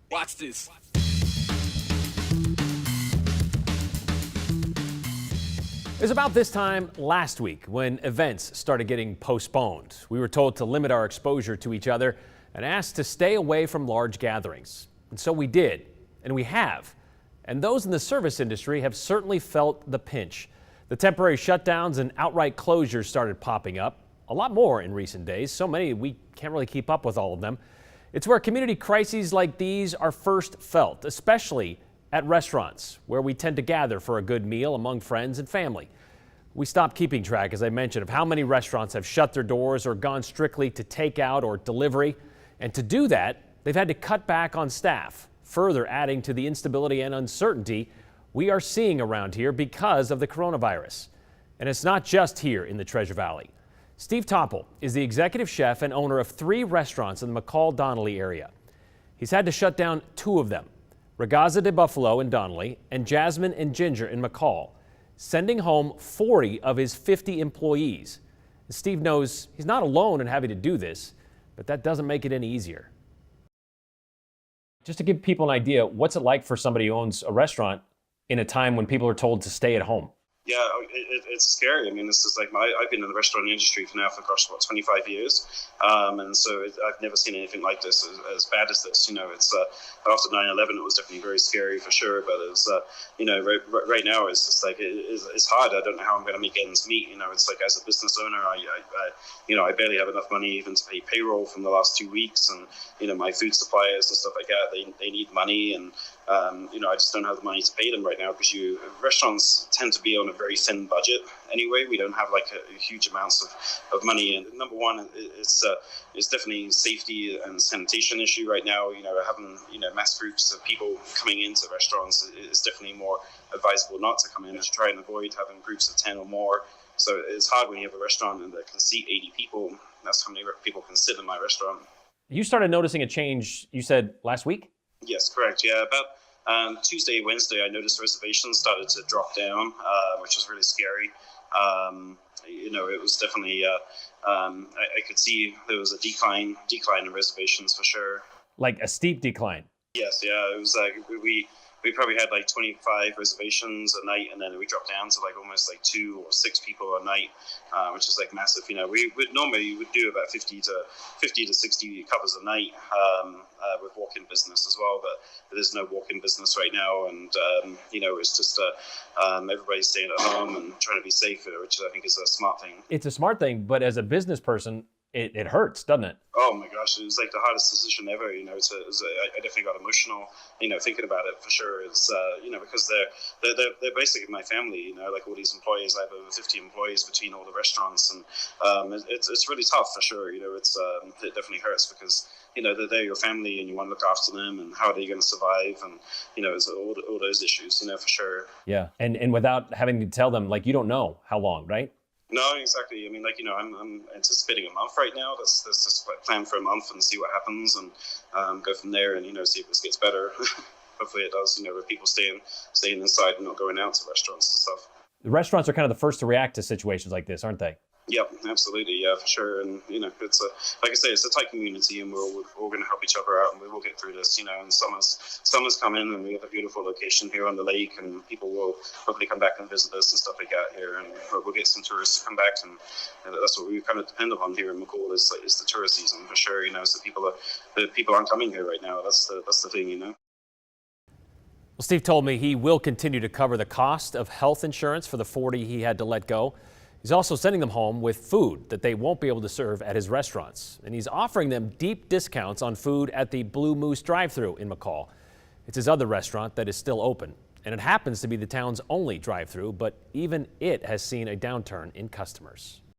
Watch this. It was about this time last week when events started getting postponed. We were told to limit our exposure to each other and asked to stay away from large gatherings. And so we did, and we have. And those in the service industry have certainly felt the pinch. The temporary shutdowns and outright closures started popping up, a lot more in recent days, so many we can't really keep up with all of them. It's where community crises like these are first felt, especially at restaurants, where we tend to gather for a good meal among friends and family. We stopped keeping track, as I mentioned, of how many restaurants have shut their doors or gone strictly to takeout or delivery. And to do that, they've had to cut back on staff, further adding to the instability and uncertainty we are seeing around here because of the coronavirus. And it's not just here in the Treasure Valley. Steve Topple is the executive chef and owner of 3 restaurants in the McCall-Donnelly area. He's had to shut down 2 of them, Ragazza de Buffalo in Donnelly and Jasmine and Ginger in McCall, sending home 40 of his 50 employees. And Steve knows he's not alone in having to do this, but that doesn't make it any easier. Just to give people an idea, what's it like for somebody who owns a restaurant in a time when people are told to stay at home? Yeah, it's scary. I mean, this is like I've been in the restaurant industry for 25 years, and so I've never seen anything like this as bad as this. You know, it's after 9/11, it was definitely very scary for sure. But it's right now it's just like it's hard. I don't know how I'm going to make ends meet. You know, it's like as a business owner, I barely have enough money even to pay payroll from the last 2 weeks, and my food suppliers and stuff like that, they need money, and I just don't have the money to pay them right now because restaurants tend to be on a very thin budget anyway. We don't have like a huge amounts of money. And number one, it's definitely safety and sanitation issue right now. Having mass groups of people coming into restaurants is definitely more advisable not to come in, to try and avoid having groups of 10 or more. So it's hard when you have a restaurant and that can seat 80 people. That's how many people can sit in my restaurant. You started noticing a change, you said, last week? Yes, correct. Yeah, about Tuesday, Wednesday, I noticed reservations started to drop down, which was really scary. It was definitely, I could see there was a decline in reservations for sure. Like a steep decline? Yes, yeah. It was like we probably had like 25 reservations a night, and then we dropped down to like almost like 2 or 6 people a night, which is like massive. We would normally do about 50 to 60 covers a night with walk-in business as well, but there's no walk-in business right now, and it's just everybody's staying at home and trying to be safe, which I think is a smart thing. It's a smart thing, but as a business person, it hurts, doesn't it? Oh my gosh, it was like the hardest decision ever. I definitely got emotional, thinking about it for sure. It's because they're basically my family. Like all these employees, I have over 50 employees between all the restaurants, and it's really tough for sure. It definitely hurts because they're your family and you want to look after them, and how are they going to survive, and it's all those issues, for sure. Yeah, and without having to tell them, like, you don't know how long, right? No, exactly. I mean, I'm anticipating a month right now. Let's just plan for a month and see what happens, and go from there, and see if this gets better. Hopefully it does. With people staying inside and not going out to restaurants and stuff. The restaurants are kind of the first to react to situations like this, aren't they? Yep, absolutely, yeah, for sure. And it's like I say, it's a tight community, and we're all going to help each other out, and we will get through this. And summer's coming, and we have a beautiful location here on the lake, and people will hopefully come back and visit us and stuff like that here, and we'll get some tourists to come back, and that's what we kind of depend upon here in McCall is the tourist season for sure. So people aren't coming here right now. That's the thing. Well, Steve told me he will continue to cover the cost of health insurance for the 40 he had to let go. He's also sending them home with food that they won't be able to serve at his restaurants. And he's offering them deep discounts on food at the Blue Moose drive-thru in McCall. It's his other restaurant that is still open, and it happens to be the town's only drive-thru, but even it has seen a downturn in customers.